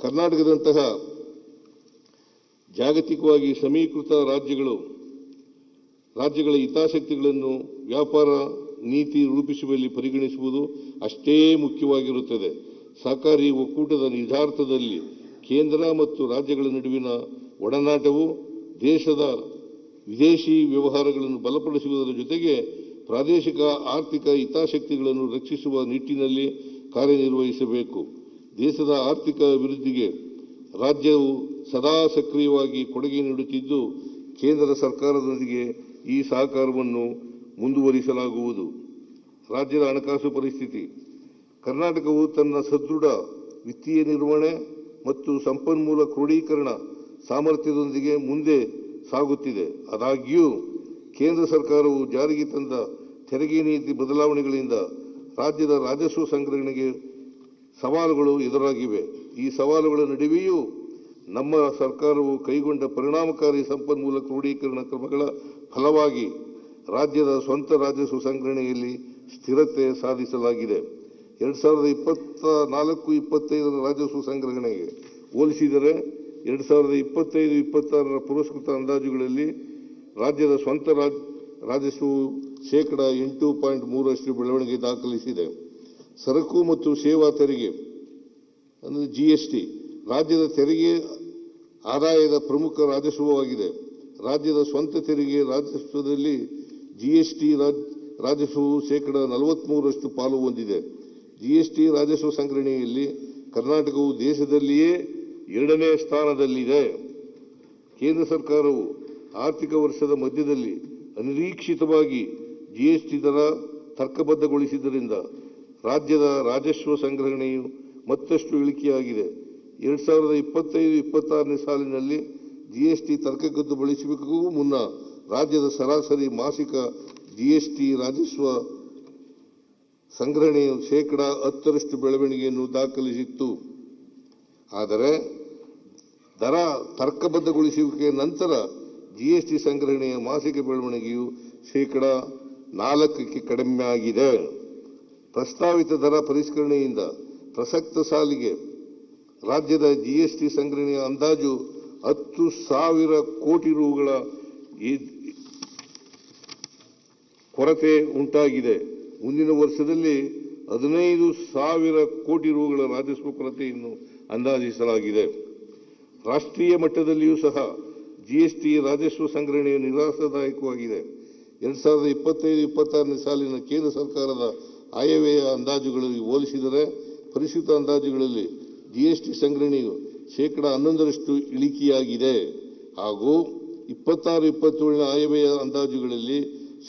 ಕರ್ನಾಟಕದಂತಹ ಜಾಗತಿಕವಾಗಿ ಸಮೀಕೃತ ರಾಜ್ಯಗಳ ಹಿತಾಸಕ್ತಿಗಳನ್ನು ವ್ಯಾಪಾರ ನೀತಿ ರೂಪಿಸುವಲ್ಲಿ ಪರಿಗಣಿಸುವುದು ಅಷ್ಟೇ ಮುಖ್ಯವಾಗಿರುತ್ತದೆ. ಸಹಕಾರಿ ಒಕ್ಕೂಟದ ನಿಜಾರ್ಥದಲ್ಲಿ ಕೇಂದ್ರ ಮತ್ತು ರಾಜ್ಯಗಳ ನಡುವಿನ ಒಡನಾಟವು ದೇಶದ ವಿದೇಶಿ ವ್ಯವಹಾರಗಳನ್ನು ಬಲಪಡಿಸುವುದರ ಜೊತೆಗೆ ಪ್ರಾದೇಶಿಕ ಆರ್ಥಿಕ ಹಿತಾಸಕ್ತಿಗಳನ್ನು ರಕ್ಷಿಸುವ ನಿಟ್ಟಿನಲ್ಲಿ ಕಾರ್ಯನಿರ್ವಹಿಸಬೇಕು. ದೇಶದ ಆರ್ಥಿಕ ಅಭಿವೃದ್ಧಿಗೆ ರಾಜ್ಯವು ಸದಾ ಸಕ್ರಿಯವಾಗಿ ಕೊಡುಗೆ ನೀಡುತ್ತಿದ್ದು, ಕೇಂದ್ರ ಸರ್ಕಾರದೊಂದಿಗೆ ಈ ಸಹಕಾರವನ್ನು ಮುಂದುವರಿಸಲಾಗುವುದು. ರಾಜ್ಯದ ಹಣಕಾಸು ಪರಿಸ್ಥಿತಿ. ಕರ್ನಾಟಕವು ತನ್ನ ಸದೃಢ ವಿತ್ತೀಯ ನಿರ್ವಹಣೆ ಮತ್ತು ಸಂಪನ್ಮೂಲ ಕ್ರೋಢೀಕರಣ ಸಾಮರ್ಥ್ಯದೊಂದಿಗೆ ಮುಂದೆ ಸಾಗುತ್ತಿದೆ. ಆದಾಗ್ಯೂ ಕೇಂದ್ರ ಸರ್ಕಾರವು ಜಾರಿಗೆ ತಂದ ತೆರಿಗೆ ನೀತಿ ಬದಲಾವಣೆಗಳಿಂದ ರಾಜ್ಯದ ರಾಜಸ್ವ ಸಂಗ್ರಹಣೆಗೆ ಸವಾಲುಗಳು ಎದುರಾಗಿವೆ. ಈ ಸವಾಲುಗಳ ನಡುವೆಯೂ ನಮ್ಮ ಸರ್ಕಾರವು ಕೈಗೊಂಡ ಪರಿಣಾಮಕಾರಿ ಸಂಪನ್ಮೂಲ ಕ್ರೋಢೀಕರಣ ಕ್ರಮಗಳ ಫಲವಾಗಿ ರಾಜ್ಯದ ಸ್ವಂತ ರಾಜಸ್ವ ಸಂಗ್ರಹಣೆಯಲ್ಲಿ ಸ್ಥಿರತೆ ಸಾಧಿಸಲಾಗಿದೆ. 2024-25 ರಾಜಸ್ವ ಸಂಗ್ರಹಣೆಗೆ ಹೋಲಿಸಿದರೆ 2025-26 ಪುರಸ್ಕೃತ ಅಂದಾಜುಗಳಲ್ಲಿ ರಾಜ್ಯದ ಸ್ವಂತ ರಾಜಸ್ವವು 8.3% ಬೆಳವಣಿಗೆ ದಾಖಲಿಸಿದೆ. ಸರಕು ಮತ್ತು ಸೇವಾ ತೆರಿಗೆ ಅಂದರೆ GST ರಾಜ್ಯದ ತೆರಿಗೆ ಆದಾಯದ ಪ್ರಮುಖ ರಾಜಸ್ವವಾಗಿದೆ. ರಾಜ್ಯದ ಸ್ವಂತ ತೆರಿಗೆ ರಾಜಸ್ವದಲ್ಲಿ GST ರಾಜಸ್ವವು 43% ಪಾಲು ಹೊಂದಿದೆ. GST ರಾಜಸ್ವ ಸಂಗ್ರಹಣೆಯಲ್ಲಿ ಕರ್ನಾಟಕವು ದೇಶದಲ್ಲಿಯೇ 2ನೇ ಸ್ಥಾನದಲ್ಲಿದೆ. ಕೇಂದ್ರ ಸರ್ಕಾರವು ಆರ್ಥಿಕ ವರ್ಷದ ಮಧ್ಯದಲ್ಲಿ ಅನಿರೀಕ್ಷಿತವಾಗಿ GST ದರ ತರ್ಕಬದ್ಧಗೊಳಿಸಿದ್ದರಿಂದ ರಾಜ್ಯದ ರಾಜಸ್ವ ಸಂಗ್ರಹಣೆಯು ಮತ್ತಷ್ಟು ಇಳಿಕೆಯಾಗಿದೆ. 2025-26 ಸಾಲಿನಲ್ಲಿ GST ತರ್ಕಬದ್ಧಗೊಳಿಸುವಿಕೆಗೂ ಮುನ್ನ ರಾಜ್ಯದ ಸರಾಸರಿ ಮಾಸಿಕ GST ರಾಜಸ್ವ ಸಂಗ್ರಹಣೆಯು 10% ಬೆಳವಣಿಗೆಯನ್ನು ದಾಖಲಿಸಿತ್ತು. ಆದರೆ ದರ ತರ್ಕಬದ್ಧಗೊಳಿಸುವಿಕೆಯ ನಂತರ GST ಸಂಗ್ರಹಣೆಯ ಮಾಸಿಕ ಬೆಳವಣಿಗೆಯು 4% ಕಡಿಮೆಯಾಗಿದೆ. ಪ್ರಸ್ತಾವಿತ ದರ ಪರಿಷ್ಕರಣೆಯಿಂದ ಪ್ರಸಕ್ತ ಸಾಲಿಗೆ ರಾಜ್ಯದ GST ಸಂಗ್ರಹಣೆಯ ಅಂದಾಜು 10,000 ಕೋಟಿ ರುಗಳ ಕೊರತೆ ಉಂಟಾಗಿದೆ. ಮುಂದಿನ ವರ್ಷದಲ್ಲಿ 15,000 ಕೋಟಿ ರುಗಳ ರಾಜಸ್ವ ಕೊರತೆಯನ್ನು ಅಂದಾಜಿಸಲಾಗಿದೆ. ರಾಷ್ಟ್ರೀಯ ಮಟ್ಟದಲ್ಲಿಯೂ ಸಹ GST ರಾಜಸ್ವ ಸಂಗ್ರಹಣೆಯು ನಿರಾಶಾದಾಯಕವಾಗಿದೆ. 2025-26 ಸಾಲಿನ ಕೇಂದ್ರ ಸರ್ಕಾರದ ಆಯವ್ಯಯ ಅಂದಾಜುಗಳಿಗೆ ಹೋಲಿಸಿದರೆ ಪರಿಷ್ಕೃತ ಅಂದಾಜುಗಳಲ್ಲಿ GST ಸಂಗ್ರಹಣೆಯು 11% ಇಳಿಕೆಯಾಗಿದೆ ಹಾಗೂ 26-27 ಆಯವ್ಯಯ ಅಂದಾಜುಗಳಲ್ಲಿ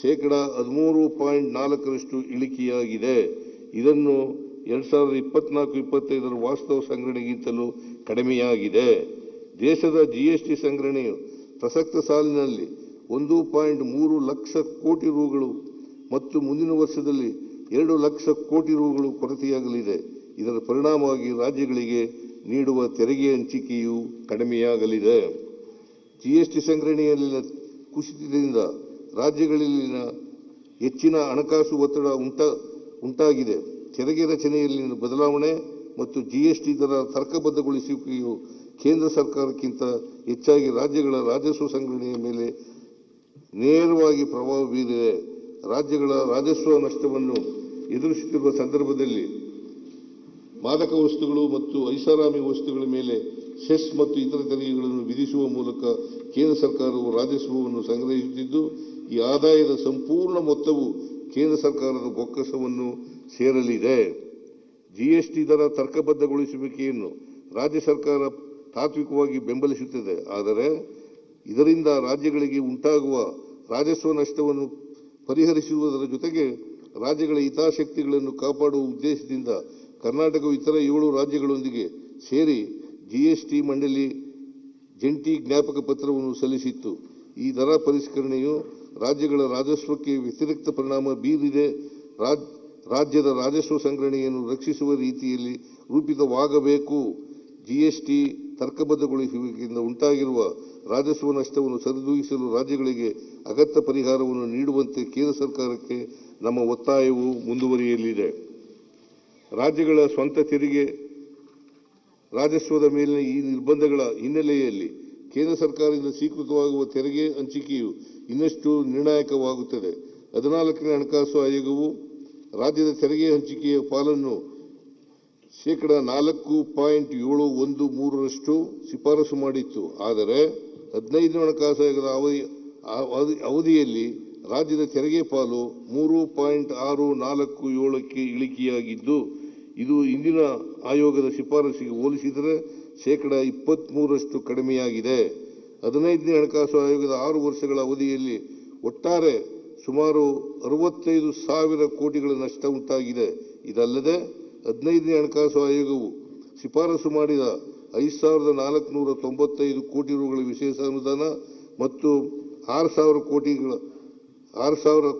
13.4% ಇಳಿಕೆಯಾಗಿದೆ. ಇದನ್ನು 2024-25 ವಾಸ್ತವ ಸಂಗ್ರಹಣೆಗಿಂತಲೂ ಕಡಿಮೆಯಾಗಿದೆ. ದೇಶದ GST ಸಂಗ್ರಹಣೆಯು ಪ್ರಸಕ್ತ ಸಾಲಿನಲ್ಲಿ 1.3 ಲಕ್ಷ ಕೋಟಿ ರುಗಳು ಮತ್ತು ಮುಂದಿನ ವರ್ಷದಲ್ಲಿ 2 ಲಕ್ಷ ಕೋಟಿ ರುಗಳು ಕೊರತೆಯಾಗಲಿದೆ. ಇದರ ಪರಿಣಾಮವಾಗಿ ರಾಜ್ಯಗಳಿಗೆ ನೀಡುವ ತೆರಿಗೆ ಹಂಚಿಕೆಯು ಕಡಿಮೆಯಾಗಲಿದೆ. GST ಸಂಗ್ರಹಣೆಯಲ್ಲಿನ ಕುಸಿತದಿಂದ ರಾಜ್ಯಗಳಲ್ಲಿನ ಹೆಚ್ಚಿನ ಹಣಕಾಸು ಒತ್ತಡ ಉಂಟಾಗಿದೆ. ತೆರಿಗೆ ರಚನೆಯಲ್ಲಿನ ಬದಲಾವಣೆ ಮತ್ತು GST ದರ ತರ್ಕಬದ್ಧಗೊಳಿಸುವಿಕೆಯು ಕೇಂದ್ರ ಸರ್ಕಾರಕ್ಕಿಂತ ಹೆಚ್ಚಾಗಿ ರಾಜ್ಯಗಳ ರಾಜಸ್ವ ಸಂಗ್ರಹಣೆಯ ಮೇಲೆ ನೇರವಾಗಿ ಪ್ರಭಾವ ಬೀರಿದೆ. ರಾಜ್ಯಗಳ ರಾಜಸ್ವ ನಷ್ಟವನ್ನು ಎದುರಿಸುತ್ತಿರುವ ಸಂದರ್ಭದಲ್ಲಿ ಮಾದಕ ವಸ್ತುಗಳು ಮತ್ತು ಐಷಾರಾಮಿ ವಸ್ತುಗಳ ಮೇಲೆ ಸೆಸ್ ಮತ್ತು ಇತರ ತೆರಿಗೆಗಳನ್ನು ವಿಧಿಸುವ ಮೂಲಕ ಕೇಂದ್ರ ಸರ್ಕಾರವು ರಾಜಸ್ವವನ್ನು ಸಂಗ್ರಹಿಸುತ್ತಿದ್ದು, ಈ ಆದಾಯದ ಸಂಪೂರ್ಣ ಮೊತ್ತವು ಕೇಂದ್ರ ಸರ್ಕಾರದ ಬೊಕ್ಕಸವನ್ನು ಸೇರಲಿದೆ. GST ದರ ತರ್ಕಬದ್ಧಗೊಳಿಸುವಿಕೆಯನ್ನು ರಾಜ್ಯ ಸರ್ಕಾರ ತಾತ್ವಿಕವಾಗಿ ಬೆಂಬಲಿಸುತ್ತದೆ. ಆದರೆ ಇದರಿಂದ ರಾಜ್ಯಗಳಿಗೆ ಉಂಟಾಗುವ ರಾಜಸ್ವ ನಷ್ಟವನ್ನು ಪರಿಹರಿಸುವುದರ ಜೊತೆಗೆ ರಾಜ್ಯಗಳ ಹಿತಾಸಕ್ತಿಗಳನ್ನು ಕಾಪಾಡುವ ಉದ್ದೇಶದಿಂದ ಕರ್ನಾಟಕವು ಇತರ 7 ರಾಜ್ಯಗಳೊಂದಿಗೆ ಸೇರಿ GST ಮಂಡಳಿ ಜಂಟಿ ಜ್ಞಾಪಕ ಪತ್ರವನ್ನು ಸಲ್ಲಿಸಿತ್ತು. ಈ ದರ ಪರಿಷ್ಕರಣೆಯು ರಾಜ್ಯಗಳ ರಾಜಸ್ವಕ್ಕೆ ವ್ಯತಿರಿಕ್ತ ಪರಿಣಾಮ ಬೀರಿದೆ. ರಾಜ್ಯದ ರಾಜಸ್ವ ಸಂಗ್ರಹಣೆಯನ್ನು ರಕ್ಷಿಸುವ ರೀತಿಯಲ್ಲಿ ರೂಪಿತವಾಗಬೇಕು. GST ತರ್ಕಬದ್ಧಗೊಳಿಸುವಿಕೆಯಿಂದ ಉಂಟಾಗಿರುವ ರಾಜಸ್ವ ನಷ್ಟವನ್ನು ಸರಿದೂಗಿಸಲು ರಾಜ್ಯಗಳಿಗೆ ಅಗತ್ಯ ಪರಿಹಾರವನ್ನು ನೀಡುವಂತೆ ಕೇಂದ್ರ ಸರ್ಕಾರಕ್ಕೆ ನಮ್ಮ ಒತ್ತಾಯವು ಮುಂದುವರಿಯಲಿದೆ. ರಾಜ್ಯಗಳ ಸ್ವಂತ ತೆರಿಗೆ ರಾಜಸ್ವದ ಮೇಲಿನ ಈ ನಿರ್ಬಂಧಗಳ ಹಿನ್ನೆಲೆಯಲ್ಲಿ ಕೇಂದ್ರ ಸರ್ಕಾರದಿಂದ ಸ್ವೀಕೃತವಾಗುವ ತೆರಿಗೆ ಹಂಚಿಕೆಯು ಇನ್ನಷ್ಟು ನಿರ್ಣಾಯಕವಾಗುತ್ತದೆ. 14ನೇ ಹಣಕಾಸು ಆಯೋಗವು ರಾಜ್ಯದ ತೆರಿಗೆ ಹಂಚಿಕೆಯ ಪಾಲನ್ನು ಶೇಕಡಾ 4.713% ಶಿಫಾರಸು ಮಾಡಿತ್ತು. ಆದರೆ 15ನೇ ಹಣಕಾಸು ಆಯೋಗದ ಅವಧಿಯಲ್ಲಿ ರಾಜ್ಯದ ತೆರಿಗೆ ಪಾಲು 3.647ಕ್ಕೆ ಇಳಿಕೆಯಾಗಿದ್ದು, ಇದು ಹಿಂದಿನ ಆಯೋಗದ ಶಿಫಾರಸಿಗೆ ಹೋಲಿಸಿದರೆ ಶೇಕಡಾ 23% ಕಡಿಮೆಯಾಗಿದೆ. 15ನೇ ಹಣಕಾಸು ಆಯೋಗದ 6 ವರ್ಷಗಳ ಅವಧಿಯಲ್ಲಿ ಒಟ್ಟಾರೆ ಸುಮಾರು 65,000 ಕೋಟಿಗಳ ನಷ್ಟ ಉಂಟಾಗಿದೆ. ಇದಲ್ಲದೆ 15ನೇ ಹಣಕಾಸು ಆಯೋಗವು ಶಿಫಾರಸು ಮಾಡಿದ 5,495 ಕೋಟಿ ರುಗಳ ವಿಶೇಷ ಅನುದಾನ ಮತ್ತು 6,000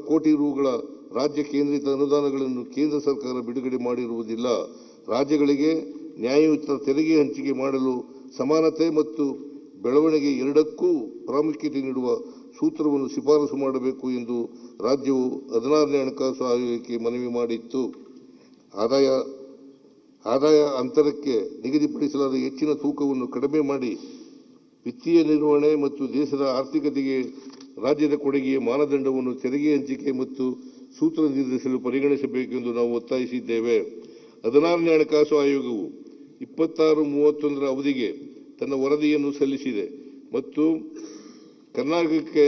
ಕೋಟಿ ರುಗಳ ರಾಜ್ಯ ಕೇಂದ್ರಿತ ಅನುದಾನಗಳನ್ನು ಕೇಂದ್ರ ಸರ್ಕಾರ ಬಿಡುಗಡೆ ಮಾಡಿರುವುದಿಲ್ಲ. ರಾಜ್ಯಗಳಿಗೆ ನ್ಯಾಯಯುತ ತೆರಿಗೆ ಹಂಚಿಕೆ ಮಾಡಲು ಸಮಾನತೆ ಮತ್ತು ಬೆಳವಣಿಗೆ ಎರಡಕ್ಕೂ ಪ್ರಾಮುಖ್ಯತೆ ನೀಡುವ ಸೂತ್ರವನ್ನು ಶಿಫಾರಸು ಮಾಡಬೇಕು ಎಂದು ರಾಜ್ಯವು 16ನೇ ಹಣಕಾಸು ಆಯೋಗಕ್ಕೆ ಮನವಿ ಮಾಡಿತ್ತು. ಆದಾಯ ಅಂತರಕ್ಕೆ ನಿಗದಿಪಡಿಸಲಾದ ಹೆಚ್ಚಿನ ತೂಕವನ್ನು ಕಡಿಮೆ ಮಾಡಿ ವಿತ್ತೀಯ ನಿರ್ವಹಣೆ ಮತ್ತು ದೇಶದ ಆರ್ಥಿಕತೆಗೆ ರಾಜ್ಯದ ಕೊಡುಗೆಯ ಮಾನದಂಡವನ್ನು ತೆರಿಗೆ ಹಂಚಿಕೆ ಮತ್ತು ಸೂತ್ರ ನಿರ್ಧರಿಸಲು ಪರಿಗಣಿಸಬೇಕೆಂದು ನಾವು ಒತ್ತಾಯಿಸಿದ್ದೇವೆ. 16ನೇ ಹಣಕಾಸು ಆಯೋಗವು 26/31 ಅವಧಿಗೆ ತನ್ನ ವರದಿಯನ್ನು ಸಲ್ಲಿಸಿದೆ ಮತ್ತು ಕರ್ನಾಟಕಕ್ಕೆ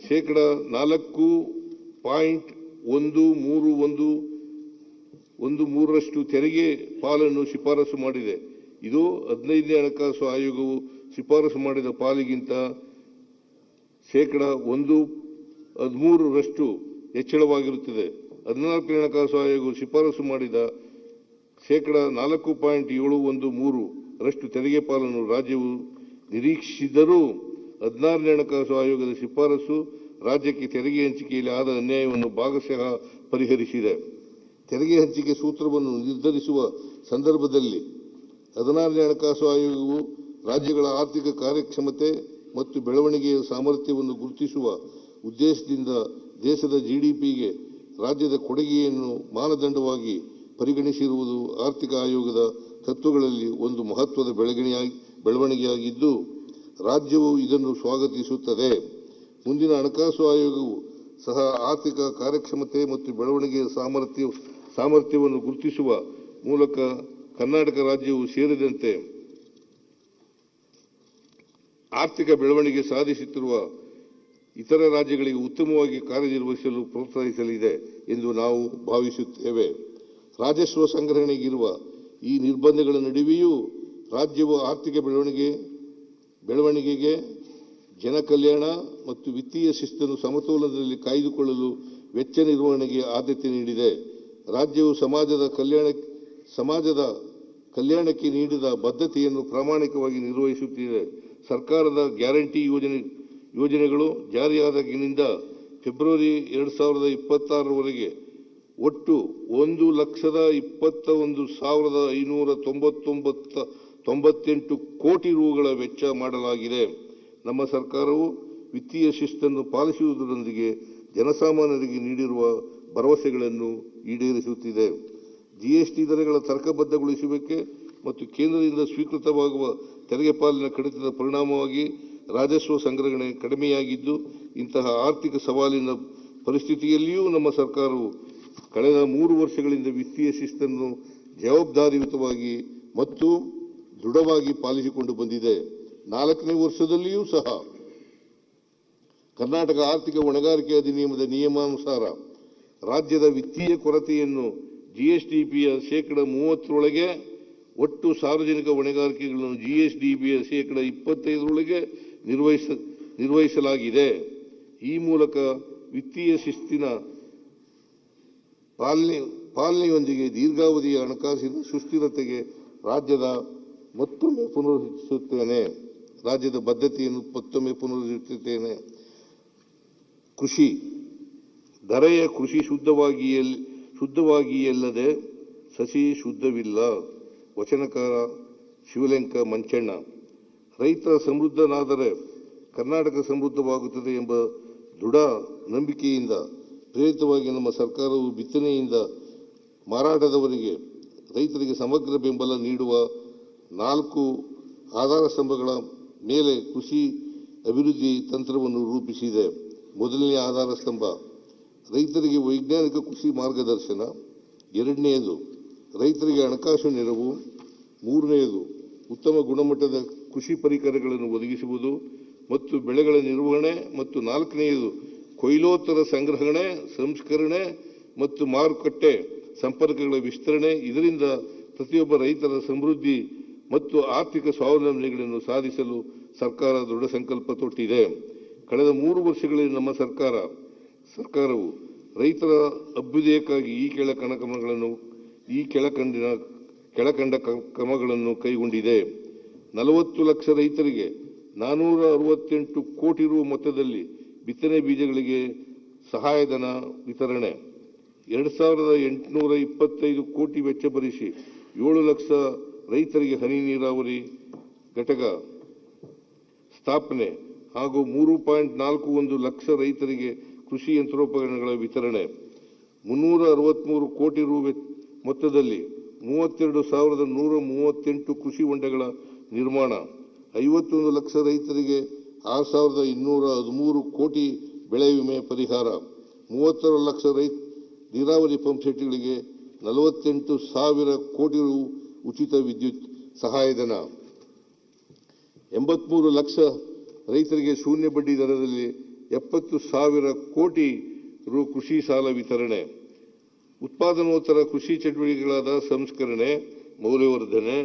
ಶೇಕಡಾ 4.131% ತೆರಿಗೆ ಪಾಲನ್ನು ಶಿಫಾರಸು ಮಾಡಿದೆ. ಇದು 15ನೇ ಹಣಕಾಸು ಆಯೋಗವು ಶಿಫಾರಸು ಮಾಡಿದ ಪಾಲಿಗಿಂತ ಶೇಕಡಾ 13% ಹೆಚ್ಚಳವಾಗಿರುತ್ತದೆ. 14ನೇ ಹಣಕಾಸು ಆಯೋಗವು ಶಿಫಾರಸು ಮಾಡಿದ ಶೇಕಡಾ 4.713% ತೆರಿಗೆ ಪಾಲನ್ನು ರಾಜ್ಯವು ನಿರೀಕ್ಷಿಸಿದರೂ 16ನೇ ಹಣಕಾಸು ಆಯೋಗದ ಶಿಫಾರಸು ರಾಜ್ಯಕ್ಕೆ ತೆರಿಗೆ ಹಂಚಿಕೆಯಲ್ಲಿ ಆದ ಅನ್ಯಾಯವನ್ನು ಭಾಗಶಃ ಪರಿಹರಿಸಿದೆ. ತೆರಿಗೆ ಹಂಚಿಕೆ ಸೂತ್ರವನ್ನು ನಿರ್ಧರಿಸುವ ಸಂದರ್ಭದಲ್ಲಿ 16ನೇ ಹಣಕಾಸು ಆಯೋಗವು ರಾಜ್ಯಗಳ ಆರ್ಥಿಕ ಕಾರ್ಯಕ್ಷಮತೆ ಮತ್ತು ಬೆಳವಣಿಗೆಯ ಸಾಮರ್ಥ್ಯವನ್ನು ಗುರುತಿಸುವ ಉದ್ದೇಶದಿಂದ ದೇಶದ ಜಿಡಿಪಿಗೆ ರಾಜ್ಯದ ಕೊಡುಗೆಯನ್ನು ಮಾನದಂಡವಾಗಿ ಪರಿಗಣಿಸಿರುವುದು ಆರ್ಥಿಕ ಆಯೋಗದ ತತ್ವಗಳಲ್ಲಿ ಒಂದು ಮಹತ್ವದ ಬೆಳವಣಿಗೆಯಾಗಿದ್ದು, ರಾಜ್ಯವು ಇದನ್ನು ಸ್ವಾಗತಿಸುತ್ತದೆ. ಮುಂದಿನ ಹಣಕಾಸು ಆಯೋಗವು ಸಹ ಆರ್ಥಿಕ ಕಾರ್ಯಕ್ಷಮತೆ ಮತ್ತು ಬೆಳವಣಿಗೆಯ ಸಾಮರ್ಥ್ಯವನ್ನು ಗುರುತಿಸುವ ಮೂಲಕ ಕರ್ನಾಟಕ ರಾಜ್ಯವು ಸೇರಿದಂತೆ ಆರ್ಥಿಕ ಬೆಳವಣಿಗೆ ಸಾಧಿಸುತ್ತಿರುವ ಇತರ ರಾಜ್ಯಗಳಿಗೆ ಉತ್ತಮವಾಗಿ ಕಾರ್ಯನಿರ್ವಹಿಸಲು ಪ್ರೋತ್ಸಾಹಿಸಲಿದೆ ಎಂದು ನಾವು ಭಾವಿಸುತ್ತೇವೆ. ರಾಜಸ್ವ ಸಂಗ್ರಹಣೆಗಿರುವ ಈ ನಿರ್ಬಂಧಗಳ ನಡುವೆಯೂ ರಾಜ್ಯವು ಆರ್ಥಿಕ ಬೆಳವಣಿಗೆಗೆ ಜನ ಕಲ್ಯಾಣ ಮತ್ತು ವಿತ್ತೀಯ ಶಿಸ್ತನ್ನು ಸಮತೋಲನದಲ್ಲಿ ಕಾಯ್ದುಕೊಳ್ಳಲು ವೆಚ್ಚ ನಿರ್ವಹಣೆಗೆ ಆದ್ಯತೆ ನೀಡಿದೆ. ರಾಜ್ಯವು ಸಮಾಜದ ಕಲ್ಯಾಣಕ್ಕೆ ನೀಡಿದ ಬದ್ಧತೆಯನ್ನು ಪ್ರಾಮಾಣಿಕವಾಗಿ ನಿರ್ವಹಿಸುತ್ತಿದೆ. ಸರ್ಕಾರದ ಗ್ಯಾರಂಟಿ ಯೋಜನೆಗಳು ಜಾರಿಯಾದಾಗಿನಿಂದ ಫೆಬ್ರವರಿ 2026ರವರೆಗೆ ಒಟ್ಟು 1,21,598 ಕೋಟಿ ರುಗಳ ವೆಚ್ಚ ಮಾಡಲಾಗಿದೆ. ನಮ್ಮ ಸರ್ಕಾರವು ವಿತ್ತೀಯ ಶಿಸ್ತನ್ನು ಪಾಲಿಸುವುದರೊಂದಿಗೆ ಜನಸಾಮಾನ್ಯರಿಗೆ ನೀಡಿರುವ ಭರವಸೆಗಳನ್ನು ಈಡೇರಿಸುತ್ತಿದೆ. ಜಿಎಸ್ಟಿ ದರಗಳ ತರ್ಕಬದ್ಧಗೊಳಿಸುವಿಕೆ ಮತ್ತು ಕೇಂದ್ರದಿಂದ ಸ್ವೀಕೃತವಾಗುವ ತೆರಿಗೆ ಪಾಲಿನ ಕಡಿತದ ಪರಿಣಾಮವಾಗಿ ರಾಜಸ್ವ ಸಂಗ್ರಹಣೆ ಕಡಿಮೆಯಾಗಿದ್ದು, ಇಂತಹ ಆರ್ಥಿಕ ಸವಾಲಿನ ಪರಿಸ್ಥಿತಿಯಲ್ಲಿಯೂ ನಮ್ಮ ಸರ್ಕಾರವು ಕಳೆದ 3 ವರ್ಷಗಳಿಂದ ವಿತ್ತೀಯ ಶಿಸ್ತನ್ನು ಜವಾಬ್ದಾರಿಯುತವಾಗಿ ಮತ್ತು ದೃಢವಾಗಿ ಪಾಲಿಸಿಕೊಂಡು ಬಂದಿದೆ. 4ನೇ ವರ್ಷದಲ್ಲಿಯೂ ಸಹ ಕರ್ನಾಟಕ ಆರ್ಥಿಕ ಹೊಣೆಗಾರಿಕೆ ಅಧಿನಿಯಮದ ನಿಯಮಾನುಸಾರ ರಾಜ್ಯದ ವಿತ್ತೀಯ ಕೊರತೆಯನ್ನು ಜಿಎಸ್ಡಿಪಿಯ ಶೇಕಡಾ 30ರೊಳಗೆ, ಒಟ್ಟು ಸಾರ್ವಜನಿಕ ಹೊಣೆಗಾರಿಕೆಗಳನ್ನು ಜಿಎಸ್ಡಿಪಿಯ ಶೇಕಡಾ 25ರೊಳಗೆ ನಿರ್ವಹಿಸಲಾಗಿದೆ. ಈ ಮೂಲಕ ವಿತ್ತೀಯ ಶಿಸ್ತಿನ ಪಾಲನೆಯೊಂದಿಗೆ ದೀರ್ಘಾವಧಿಯ ಹಣಕಾಸಿನ ಸುಸ್ಥಿರತೆಗೆ ರಾಜ್ಯದ ಬದ್ಧತೆಯನ್ನು ಮತ್ತೊಮ್ಮೆ ಪುನರುಚ್ಚರಿಸುತ್ತೇನೆ. ಕೃಷಿ ಧರೆಯ ಕೃಷಿ ಶುದ್ಧವಾಗಿಯಲ್ಲದೆ ಸಸಿ ಶುದ್ಧವಿಲ್ಲ. ವಚನಕಾರ ಶಿವಲೆಂಕ ಮಂಚಣ್ಣ. ರೈತ ಸಮೃದ್ಧನಾದರೆ ಕರ್ನಾಟಕ ಸಮೃದ್ಧವಾಗುತ್ತದೆ ಎಂಬ ದೃಢ ನಂಬಿಕೆಯಿಂದ ಪ್ರೇರಿತವಾಗಿ ನಮ್ಮ ಸರ್ಕಾರವು ಬಿತ್ತನೆಯಿಂದ ಮಾರಾಟದವರೆಗೆ ರೈತರಿಗೆ ಸಮಗ್ರ ಬೆಂಬಲ ನೀಡುವ 4 ಆಧಾರ ಸ್ತಂಭಗಳ ಮೇಲೆ ಕೃಷಿ ಅಭಿವೃದ್ಧಿ ತಂತ್ರವನ್ನು ರೂಪಿಸಿದೆ. ಮೊದಲನೇ ಆಧಾರ ಸ್ತಂಭ ರೈತರಿಗೆ ವೈಜ್ಞಾನಿಕ ಕೃಷಿ ಮಾರ್ಗದರ್ಶನ. 2ನೇದು ರೈತರಿಗೆ ಹಣಕಾಸು ನೆರವು. 3ನೇದು ಉತ್ತಮ ಗುಣಮಟ್ಟದ ಕೃಷಿ ಪರಿಕರಗಳನ್ನು ಒದಗಿಸುವುದು ಮತ್ತು ಬೆಳೆಗಳ ನಿರ್ವಹಣೆ. ಮತ್ತು 4ನೇದು ಕೊಯ್ಲೋತ್ತರ ಸಂಗ್ರಹಣೆ, ಸಂಸ್ಕರಣೆ ಮತ್ತು ಮಾರುಕಟ್ಟೆ ಸಂಪರ್ಕಗಳ ವಿಸ್ತರಣೆ. ಇದರಿಂದ ಪ್ರತಿಯೊಬ್ಬ ರೈತರ ಸಮೃದ್ಧಿ ಮತ್ತು ಆರ್ಥಿಕ ಸ್ವಾವಲಂಬನೆಗಳನ್ನು ಸಾಧಿಸಲು ಸರ್ಕಾರ ದೃಢ ಸಂಕಲ್ಪ ತೊಟ್ಟಿದೆ. ಕಳೆದ 3 ವರ್ಷಗಳಲ್ಲಿ ನಮ್ಮ ಸರ್ಕಾರವು ರೈತರ ಅಭ್ಯುದಯಕ್ಕಾಗಿ ಈ ಕೆಳಕಂಡ ಕ್ರಮಗಳನ್ನು ಕೈಗೊಂಡಿದೆ. 40 ಲಕ್ಷ ರೈತರಿಗೆ 468 ಕೋಟಿ ರು ಮೊತ್ತದಲ್ಲಿ ಬಿತ್ತನೆ ಬೀಜಗಳಿಗೆ ಸಹಾಯಧನ ವಿತರಣೆ. 2825 ಕೋಟಿ ವೆಚ್ಚ ಭರಿಸಿ 7 ಲಕ್ಷ ರೈತರಿಗೆ ಹನಿ ನೀರಾವರಿ ಘಟಕ ಸ್ಥಾಪನೆ ಹಾಗೂ 3.41 ಲಕ್ಷ ರೈತರಿಗೆ ಕೃಷಿ ಯಂತ್ರೋಪಕರಣಗಳ ವಿತರಣೆ. 363 ಕೋಟಿ ರು ಮೊತ್ತದಲ್ಲಿ 32,138 ಕೃಷಿ ಹೊಂಡಗಳ ನಿರ್ಮಾಣ. 51 ಲಕ್ಷ ರೈತರಿಗೆ 6,213 ಕೋಟಿ ಬೆಳೆ ವಿಮೆ ಪರಿಹಾರ. 36 ಲಕ್ಷ ನೀರಾವರಿ ಪಂಪ್ ಸೆಟ್ಗಳಿಗೆ 48,000 ಕೋಟಿ ರು ಉಚಿತ ವಿದ್ಯುತ್ ಸಹಾಯಧನ. 83 ಲಕ್ಷ ರೈತರಿಗೆ ಶೂನ್ಯ ಬಡ್ಡಿ ದರದಲ್ಲಿ 70,000 ಕೋಟಿ ರು ಕೃಷಿ ಸಾಲ ವಿತರಣೆ. ಉತ್ಪಾದನೋತ್ತರ ಕೃಷಿ ಚಟುವಟಿಕೆಗಳಾದ ಸಂಸ್ಕರಣೆ, ಮೌಲ್ಯವರ್ಧನೆ,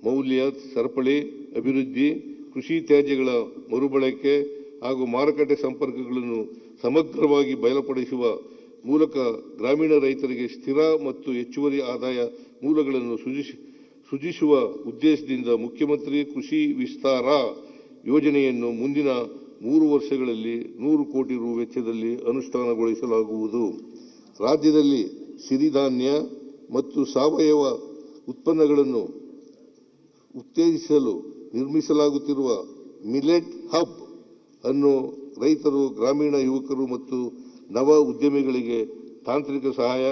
ಮೌಲ್ಯ ಸರಪಳಿ ಅಭಿವೃದ್ಧಿ, ಕೃಷಿ ತ್ಯಾಜ್ಯಗಳ ಮರುಬಳಕೆ ಹಾಗೂ ಮಾರುಕಟ್ಟೆ ಸಂಪರ್ಕಗಳನ್ನು ಸಮಗ್ರವಾಗಿ ಬಯಲುಪಡಿಸುವ ಮೂಲಕ ಗ್ರಾಮೀಣ ರೈತರಿಗೆ ಸ್ಥಿರ ಮತ್ತು ಹೆಚ್ಚುವರಿ ಆದಾಯ ಮೂಲಗಳನ್ನು ಸೃಜಿಸುವ ಉದ್ದೇಶದಿಂದ ಮುಖ್ಯಮಂತ್ರಿ ಕೃಷಿ ವಿಸ್ತಾರ ಯೋಜನೆಯನ್ನು ಮುಂದಿನ 3 ವರ್ಷಗಳಲ್ಲಿ 100 ಕೋಟಿ ರು ವೆಚ್ಚದಲ್ಲಿ ಅನುಷ್ಠಾನಗೊಳಿಸಲಾಗುವುದು. ರಾಜ್ಯದಲ್ಲಿ ಸಿರಿಧಾನ್ಯ ಮತ್ತು ಸಾವಯವ ಉತ್ಪನ್ನಗಳನ್ನು ಉತ್ತೇಜಿಸಲು ನಿರ್ಮಿಸಲಾಗುತ್ತಿರುವ ಮಿಲೆಟ್ ಹಬ್ ಅನ್ನು ರೈತರು, ಗ್ರಾಮೀಣ ಯುವಕರು ಮತ್ತು ನವ ಉದ್ಯಮಿಗಳಿಗೆ ತಾಂತ್ರಿಕ ಸಹಾಯ,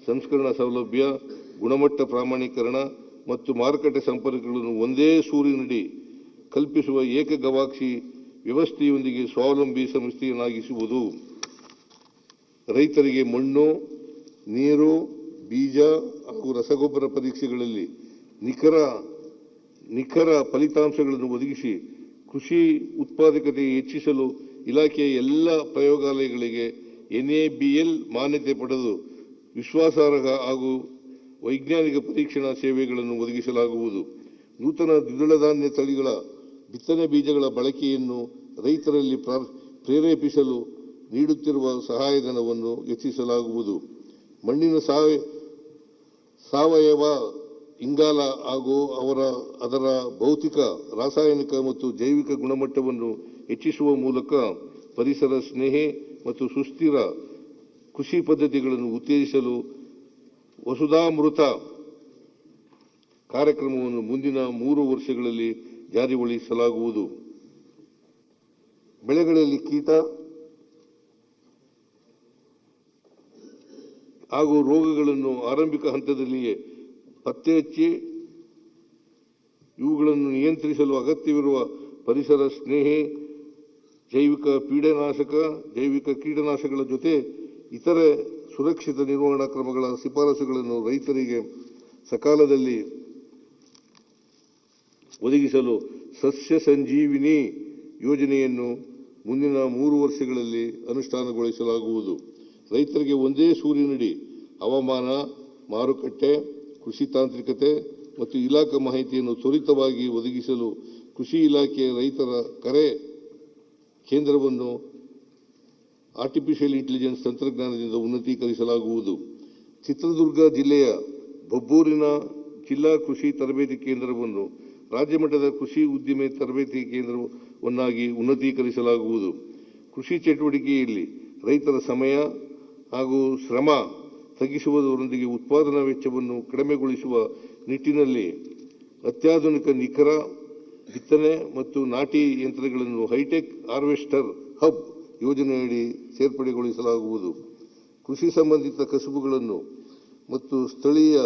ಸಂಸ್ಕರಣಾ ಸೌಲಭ್ಯ, ಗುಣಮಟ್ಟ ಪ್ರಮಾಣೀಕರಣ ಮತ್ತು ಮಾರುಕಟ್ಟೆ ಸಂಪರ್ಕಗಳನ್ನು ಒಂದೇ ಸೂರಿನಡಿ ಕಲ್ಪಿಸುವ ಏಕ ಗವಾಕ್ಷಿ ವ್ಯವಸ್ಥೆಯೊಂದಿಗೆ ಸ್ವಾವಲಂಬಿ ಸಂಸ್ಥೆಯನ್ನಾಗಿಸುವುದು. ರೈತರಿಗೆ ಮಣ್ಣು, ನೀರು, ಬೀಜ ಹಾಗೂ ರಸಗೊಬ್ಬರ ಪರೀಕ್ಷೆಗಳಲ್ಲಿ ನಿಖರ ಫಲಿತಾಂಶಗಳನ್ನು ಒದಗಿಸಿ ಕೃಷಿ ಉತ್ಪಾದಕತೆ ಹೆಚ್ಚಿಸಲು ಇಲಾಖೆಯ ಎಲ್ಲ ಪ್ರಯೋಗಾಲಯಗಳಿಗೆ NABL ಮಾನ್ಯತೆ ಪಡೆದು ವಿಶ್ವಾಸಾರ್ಹ ಹಾಗೂ ವೈಜ್ಞಾನಿಕ ಪರೀಕ್ಷಣಾ ಸೇವೆಗಳನ್ನು ಒದಗಿಸಲಾಗುವುದು. ನೂತನ ದ್ವಿದಳ ಧಾನ್ಯ ತಳಿಗಳ ಬಿತ್ತನೆ ಬೀಜಗಳ ಬಳಕೆಯನ್ನು ರೈತರಲ್ಲಿ ಪ್ರೇರೇಪಿಸಲು ನೀಡುತ್ತಿರುವ ಸಹಾಯಧನವನ್ನು ಹೆಚ್ಚಿಸಲಾಗುವುದು. ಮಣ್ಣಿನ ಸಾವಯವ ಇಂಗಾಲ ಹಾಗೂ ಅದರ ಭೌತಿಕ, ರಾಸಾಯನಿಕ ಮತ್ತು ಜೈವಿಕ ಗುಣಮಟ್ಟವನ್ನು ಹೆಚ್ಚಿಸುವ ಮೂಲಕ ಪರಿಸರ ಸ್ನೇಹಿ ಮತ್ತು ಸುಸ್ಥಿರ ಕೃಷಿ ಪದ್ಧತಿಗಳನ್ನು ಉತ್ತೇಜಿಸಲು ವಸುಧಾಮೃತ ಕಾರ್ಯಕ್ರಮವನ್ನು ಮುಂದಿನ 3 ವರ್ಷಗಳಲ್ಲಿ ಜಾರಿಗೊಳಿಸಲಾಗುವುದು. ಬೆಳೆಗಳಲ್ಲಿ ಕೀಟ ಹಾಗೂ ರೋಗಗಳನ್ನು ಆರಂಭಿಕ ಹಂತದಲ್ಲಿಯೇ ಪತ್ತೆ ಹಚ್ಚಿ ಇವುಗಳನ್ನು ನಿಯಂತ್ರಿಸಲು ಅಗತ್ಯವಿರುವ ಪರಿಸರ ಸ್ನೇಹಿ ಜೈವಿಕ ಕೀಟನಾಶಕಗಳ ಜೊತೆ ಇತರೆ ಸುರಕ್ಷಿತ ನಿರ್ವಹಣಾ ಕ್ರಮಗಳ ಶಿಫಾರಸುಗಳನ್ನು ರೈತರಿಗೆ ಸಕಾಲದಲ್ಲಿ ಒದಗಿಸಲು ಸಸ್ಯ ಸಂಜೀವಿನಿ ಯೋಜನೆಯನ್ನು ಮುಂದಿನ 3 ವರ್ಷಗಳಲ್ಲಿ ಅನುಷ್ಠಾನಗೊಳಿಸಲಾಗುವುದು. ರೈತರಿಗೆ ಒಂದೇ ಸೂರಿನಡಿ ಹವಾಮಾನ, ಮಾರುಕಟ್ಟೆ, ಕೃಷಿ ತಾಂತ್ರಿಕತೆ ಮತ್ತು ಇಲಾಖಾ ಮಾಹಿತಿಯನ್ನು ತ್ವರಿತವಾಗಿ ಒದಗಿಸಲು ಕೃಷಿ ಇಲಾಖೆಯ ರೈತರ ಕರೆ ಕೇಂದ್ರವನ್ನು ಆರ್ಟಿಫಿಷಿಯಲ್ ಇಂಟೆಲಿಜೆನ್ಸ್ ತಂತ್ರಜ್ಞಾನದಿಂದ ಉನ್ನತೀಕರಿಸಲಾಗುವುದು. ಚಿತ್ರದುರ್ಗ ಜಿಲ್ಲೆಯ ಬಬ್ಬೂರಿನ ಜಿಲ್ಲಾ ಕೃಷಿ ತರಬೇತಿ ಕೇಂದ್ರವನ್ನು ರಾಜ್ಯ ಮಟ್ಟದ ಕೃಷಿ ಉದ್ದಿಮೆ ತರಬೇತಿ ಕೇಂದ್ರವನ್ನಾಗಿ ಉನ್ನತೀಕರಿಸಲಾಗುವುದು. ಕೃಷಿ ಚಟುವಟಿಕೆಯಲ್ಲಿ ರೈತರ ಸಮಯ ಹಾಗೂ ಶ್ರಮ ತಗ್ಗಿಸುವುದರೊಂದಿಗೆ ಉತ್ಪಾದನಾ ವೆಚ್ಚವನ್ನು ಕಡಿಮೆಗೊಳಿಸುವ ನಿಟ್ಟಿನಲ್ಲಿ ಅತ್ಯಾಧುನಿಕ ನಿಖರ ಬಿತ್ತನೆ ಮತ್ತು ನಾಟಿ ಯಂತ್ರಗಳನ್ನು ಹೈಟೆಕ್ ಹಾರ್ವೆಸ್ಟರ್ ಹಬ್ ಯೋಜನೆಯಡಿ ಸೇರ್ಪಡೆಗೊಳಿಸಲಾಗುವುದು. ಕೃಷಿ ಸಂಬಂಧಿತ ಕಸುಬುಗಳನ್ನು ಮತ್ತು ಸ್ಥಳೀಯ